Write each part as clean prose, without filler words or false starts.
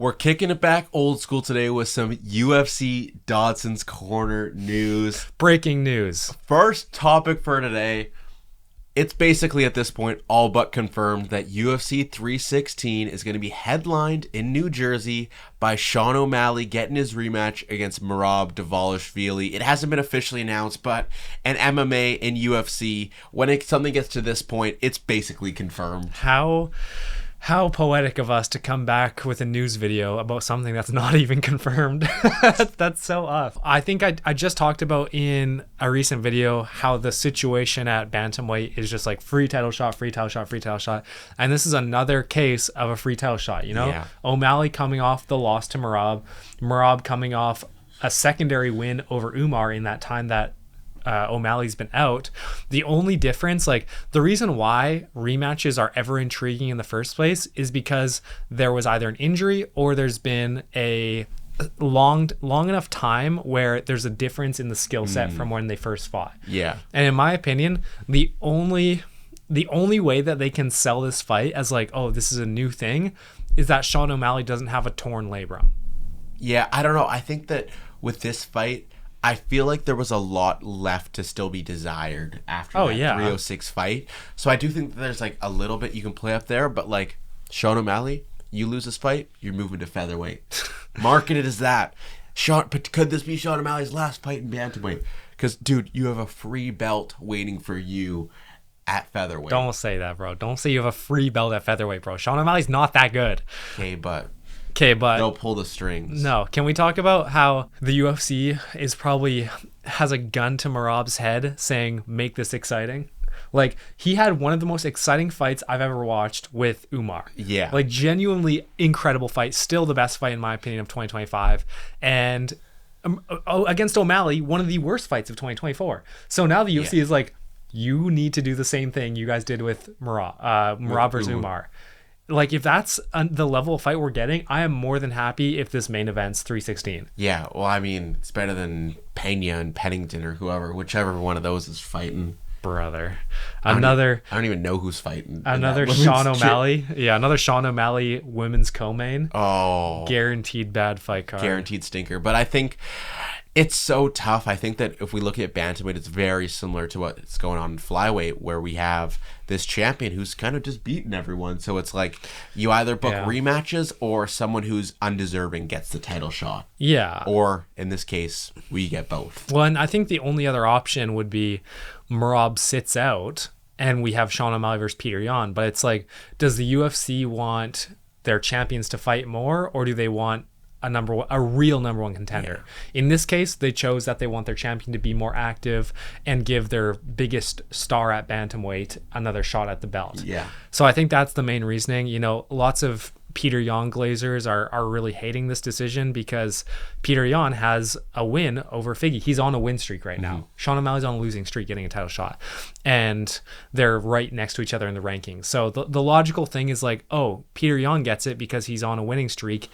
We're kicking it back old school today with some UFC Dodson's Corner news. Breaking news. First topic for today. It's basically at this point all but confirmed that UFC 316 is going to be headlined in New Jersey by Sean O'Malley getting his rematch against Merab Dvalishvili. It hasn't been officially announced, but in MMA and UFC, when something gets to this point, it's basically confirmed. How poetic of us to come back with a news video about something that's not even confirmed. That's so off. I think I just talked about in a recent video how the situation at bantamweight is just like free title shot, free title shot, free title shot. And this is another case of a free title shot, you know? Yeah. O'Malley coming off the loss to Merab coming off a secondary win over Umar in that time that O'Malley's been out. The only difference, like the reason why rematches are ever intriguing in the first place is because there was either an injury or there's been a long enough time where there's a difference in the skill set from when they first fought. Yeah. And in my opinion, the only way that they can sell this fight as like, oh, this is a new thing, is that Sean O'Malley doesn't have a torn labrum. Yeah, I don't know. I think that with this fight, I feel like there was a lot left to still be desired after that 306 fight. So I do think that there's like a little bit you can play up there, but like Sean O'Malley, you lose this fight, you're moving to featherweight. Market it as that. But could this be Sean O'Malley's last fight in bantamweight? Because, dude, you have a free belt waiting for you at featherweight. Don't say that, bro. Don't say you have a free belt at featherweight, bro. Sean O'Malley's not that good. Okay, but they'll pull the strings. No, can we talk about how the UFC has a gun to Merab's head saying, make this exciting? Like, he had one of the most exciting fights I've ever watched with Umar. Yeah. Like, genuinely incredible fight. Still the best fight, in my opinion, of 2025. And against O'Malley, one of the worst fights of 2024. So now the UFC is like, you need to do the same thing you guys did with Merab versus Umar. Like, if that's the level of fight we're getting, I am more than happy if this main event's 316. Yeah, well, I mean, it's better than Pena and Pennington or whichever one of those is fighting. Brother. I don't even know who's fighting. Another Sean O'Malley. Yeah, another Sean O'Malley women's co-main. Oh. Guaranteed bad fight card. Guaranteed stinker. But I think it's so tough. I think that if we look at bantamweight, it's very similar to what's going on in flyweight, where we have this champion who's kind of just beaten everyone. So it's like you either book rematches or someone who's undeserving gets the title shot. Yeah. Or in this case, we get both. Well, and I think the only other option would be Merab sits out and we have Sean O'Malley versus Peter Yan. But it's like, does the UFC want their champions to fight more, or do they want a real number one contender? In this case, they chose that they want their champion to be more active and give their biggest star at bantamweight another shot at the belt. Yeah. So I think that's the main reasoning. You know, lots of Peter Yan glazers are really hating this decision because Peter Yan has a win over Figgy. He's on a win streak right now. Sean O'Malley's on a losing streak, getting a title shot, and they're right next to each other in the rankings. So the logical thing is like, oh, Peter Yan gets it because he's on a winning streak.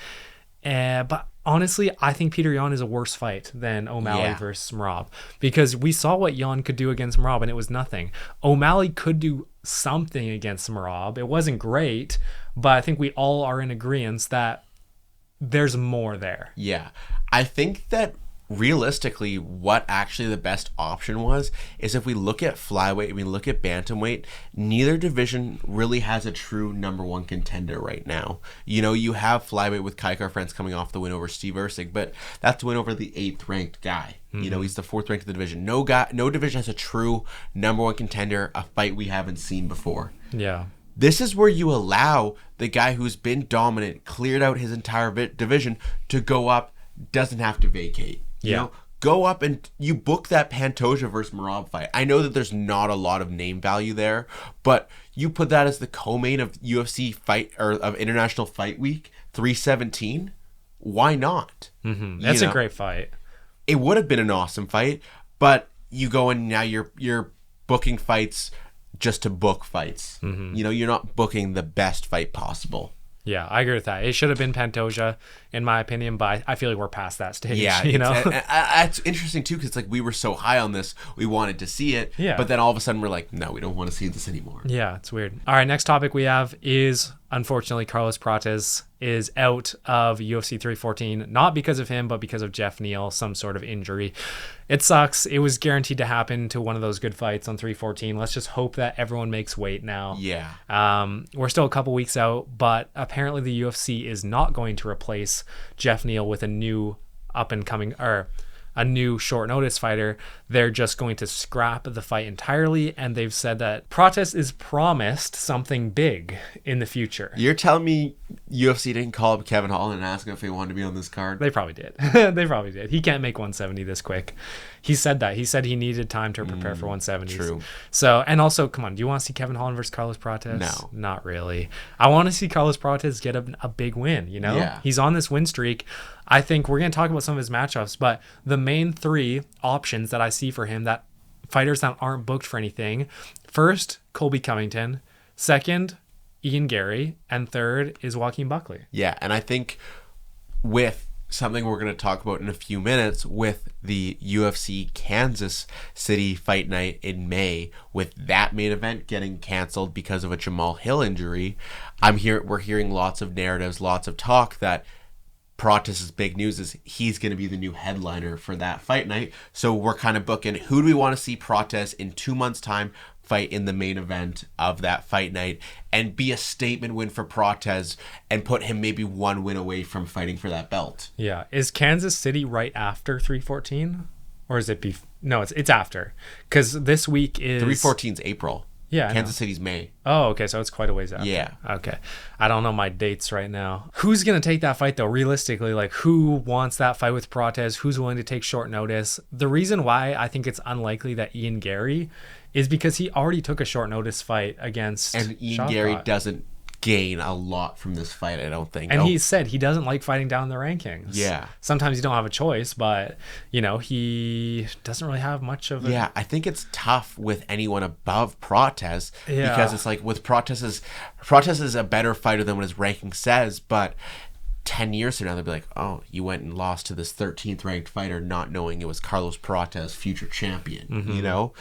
But honestly, I think Peter Yan is a worse fight than O'Malley versus Merab, because we saw what Yan could do against Merab and it was nothing. O'Malley could do something against Merab. It wasn't great, but I think we all are in agreement that there's more there. Yeah. I think that realistically what actually the best option was is if we look at flyweight and we look at bantamweight, neither division really has a true number one contender right now. You know, you have flyweight with Kaikar France coming off the win over Steve Erceg, but that's the win over the 8th ranked guy. You know, he's the 4th ranked in the division. No division has a true number one contender, a fight we haven't seen before. Yeah. This is where you allow the guy who's been dominant, cleared out his entire division, to go up, doesn't have to vacate. You know, go up and you book that Pantoja versus Merab fight. I know that there's not a lot of name value there, but you put that as the co-main of UFC fight, or of International Fight Week 317. Why not? That's a great fight. It would have been an awesome fight, but you go and now you're booking fights just to book fights. You know, you're not booking the best fight possible. Yeah, I agree with that. It should have been Pantoja, in my opinion, but I feel like we're past that stage. Yeah, you know, it's interesting too, because like we were so high on this, we wanted to see it, but then all of a sudden we're like, no, we don't want to see this anymore. Yeah, it's weird. All right, next topic we have is unfortunately Carlos Prates is out of UFC 314, not because of him, but because of Jeff Neal, some sort of injury. It sucks. It was guaranteed to happen to one of those good fights on 314. Let's just hope that everyone makes weight now. Yeah. We're still a couple weeks out, but apparently the UFC is not going to replace Jeff Neal with a new up-and-coming, or a new short notice fighter. They're just going to scrap the fight entirely, and they've said that Prates is promised something big in the future. You're telling me UFC didn't call up Kevin Holland and ask him if he wanted to be on this card? They probably did. They probably did. He can't make 170 this quick. He said that. He said he needed time to prepare for 170s. True. So, and also, come on, do you want to see Kevin Holland versus Carlos Prates? No. Not really. I want to see Carlos Prates get a big win, you know? Yeah. He's on this win streak. I think we're going to talk about some of his matchups, but the main three options that I see for him, that fighters that aren't booked for anything: first, Colby Covington; second, Ian Gary; and third is Joaquin Buckley. Yeah, and I think with something we're going to talk about in a few minutes, with the UFC Kansas City fight night in May, with that main event getting canceled because of a Jamahal Hill injury, we're hearing lots of narratives, lots of talk that Prates' big news is he's going to be the new headliner for that fight night. So we're kind of booking, who do we want to see Prates in 2 months' time fight in the main event of that fight night and be a statement win for Prates and put him maybe one win away from fighting for that belt. Yeah. Is Kansas City right after 314? Or is it no, it's after. Because this week is 314's April. Yeah. Kansas City's May. Oh, okay. So it's quite a ways after. Yeah. Okay. I don't know my dates right now. Who's going to take that fight, though? Realistically, like, who wants that fight with Prates? Who's willing to take short notice? The reason why I think it's unlikely that Ian Gary is because he already took a short notice fight against And Ian Gary doesn't gain a lot from this fight, I don't think. And he said he doesn't like fighting down the rankings. Yeah. Sometimes you don't have a choice, but, you know, he doesn't really have much of a... Yeah, I think it's tough with anyone above Prates because it's like with Prates is a better fighter than what his ranking says, but 10 years from now, they'll be like, oh, you went and lost to this 13th ranked fighter not knowing it was Carlos Prates, future champion, you know?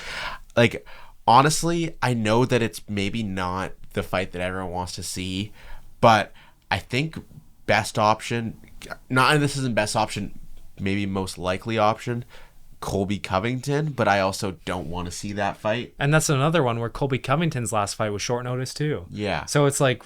Like, honestly, I know that it's maybe not the fight that everyone wants to see, but I think best option, and this isn't best option, maybe most likely option, Colby Covington, but I also don't want to see that fight. And that's another one where Colby Covington's last fight was short notice too. Yeah. So it's like,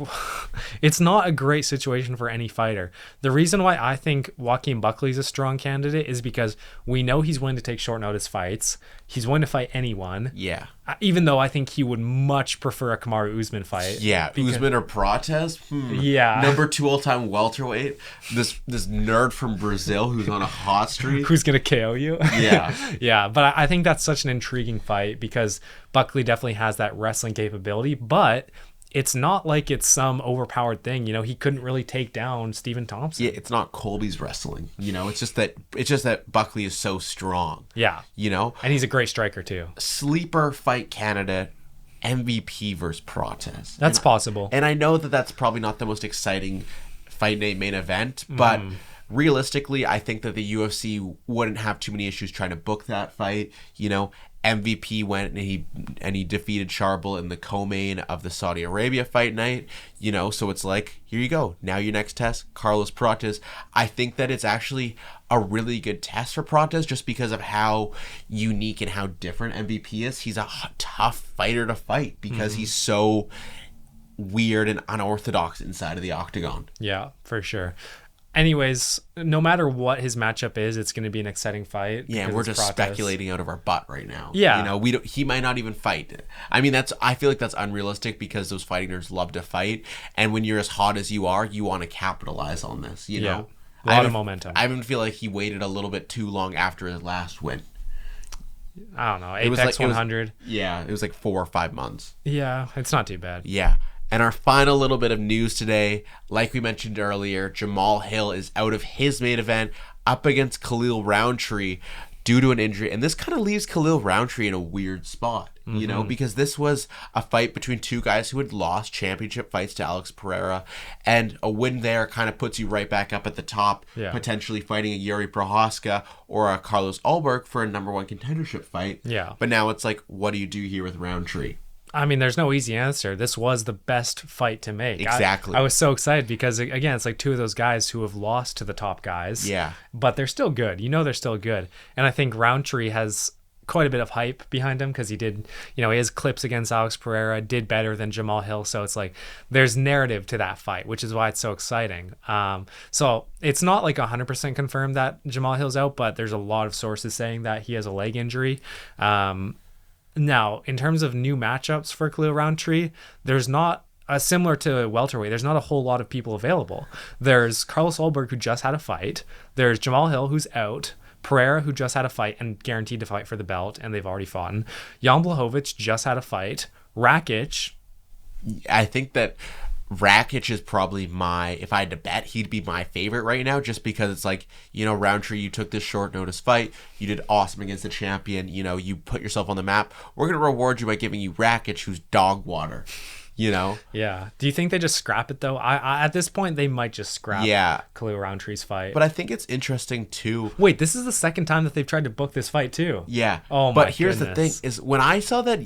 it's not a great situation for any fighter. The reason why I think Joaquin Buckley's a strong candidate is because we know he's willing to take short notice fights. He's willing to fight anyone. Yeah. Even though I think he would much prefer a Kamaru Usman fight. Yeah, Usman or Prates? Yeah. Number 2 all-time welterweight. This nerd from Brazil who's on a hot streak. Who's going to KO you? Yeah. Yeah, but I think that's such an intriguing fight because Buckley definitely has that wrestling capability, but it's not like it's some overpowered thing. You know, he couldn't really take down Stephen Thompson. Yeah, it's not Colby's wrestling. You know, it's just that Buckley is so strong. Yeah. You know? And he's a great striker too. Sleeper fight candidate, MVP versus Prates. That's possible. And I know that that's probably not the most exciting fight night main event, but realistically, I think that the UFC wouldn't have too many issues trying to book that fight. You know, MVP went and he defeated Charbel in the co-main of the Saudi Arabia fight night. You know, so it's like, here you go. Now your next test, Carlos Prates. I think that it's actually a really good test for Prates just because of how unique and how different MVP is. He's a tough fighter to fight because he's so weird and unorthodox inside of the octagon. Yeah, for sure. Anyways, no matter what his matchup is, it's going to be an exciting fight. Yeah, and we're just speculating out of our butt right now. Yeah. You know, he might not even fight. I mean, I feel like that's unrealistic because those fighting nerds love to fight. And when you're as hot as you are, you want to capitalize on this, you know? A lot of momentum. I even feel like he waited a little bit too long after his last win. I don't know. Apex 100. Yeah, it was like 4 or 5 months. Yeah, it's not too bad. Yeah. And our final little bit of news today, like we mentioned earlier, Jamahal Hill is out of his main event up against Khalil Roundtree due to an injury. And this kind of leaves Khalil Roundtree in a weird spot, you know, because this was a fight between two guys who had lost championship fights to Alex Pereira. And a win there kind of puts you right back up at the top, potentially fighting a Yuri Prohaska or a Carlos Ulberg for a number 1 contendership fight. Yeah. But now it's like, what do you do here with Roundtree? I mean, there's no easy answer. This was the best fight to make. Exactly. I was so excited because, again, it's like two of those guys who have lost to the top guys. Yeah. But they're still good. They're still good. And I think Roundtree has quite a bit of hype behind him because he did, he has clips against Alex Pereira, did better than Jamahal Hill. So it's like there's narrative to that fight, which is why it's so exciting. So it's not like 100% confirmed that Jamahal Hill's out, but there's a lot of sources saying that he has a leg injury. Now, in terms of new matchups for Khalil Roundtree, there's not similar to welterweight. There's not a whole lot of people available. There's Carlos Ulberg, who just had a fight. There's Jamahal Hill, who's out. Pereira, who just had a fight and guaranteed to fight for the belt, and they've already fought. Jan Blachowicz just had a fight. Rakic. I think that Rakic is probably if I had to bet, he'd be my favorite right now, just because it's like, Roundtree, you took this short notice fight. You did awesome against the champion. You put yourself on the map. We're going to reward you by giving you Rakic, who's dog water. Yeah. Do you think they just scrap it though? I at this point they might just scrap Khalil Roundtree's fight. But I think it's interesting too. Wait, this is the second time that they've tried to book this fight too. Yeah. Oh my But here's the thing: is when I saw that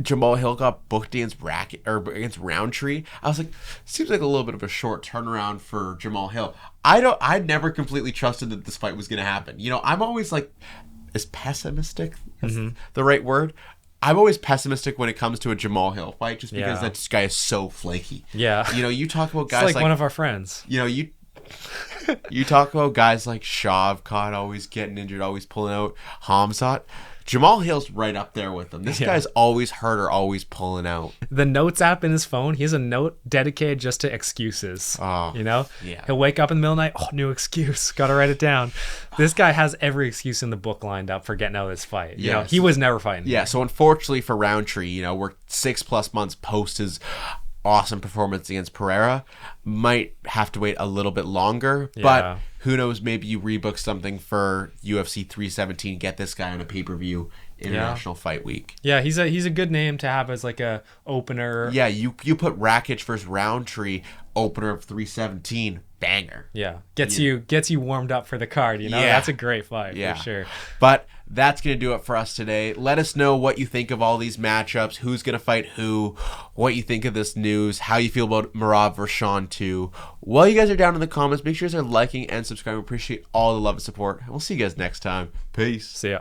Jamahal Hill got booked against Roundtree, I was like, seems like a little bit of a short turnaround for Jamahal Hill. I never completely trusted that this fight was going to happen. I'm always like, is pessimistic the right word? I'm always pessimistic when it comes to a Jamahal Hill fight, just because that guy is so flaky. Yeah. You talk about guys it's like one of our friends. You talk about guys like Shavkat always getting injured, always pulling out. Hamzat. Jamahal Hill's right up there with him. This guy's always hurt or always pulling out. The notes app in his phone, he has a note dedicated just to excuses. Oh, Yeah. He'll wake up in the middle of the night, new excuse. Got to write it down. This guy has every excuse in the book lined up for getting out of this fight. Yes. He was never fighting. Yeah, so unfortunately for Roundtree, we're 6+ months post his awesome performance against Pereira. Might have to wait a little bit longer, but who knows, maybe you rebook something for UFC 317, get this guy on a pay-per-view International Fight Week. Yeah, he's a good name to have as like a opener. Yeah, you put Rakic versus Roundtree, opener of 317, banger. Yeah, gets you warmed up for the card, That's a great fight for sure. But that's going to do it for us today. Let us know what you think of all these matchups, who's going to fight who, what you think of this news, how you feel about Merab versus Sean 2. While you guys are down in the comments, make sure you guys are liking and subscribing. We appreciate all the love and support. And we'll see you guys next time. Peace. See ya.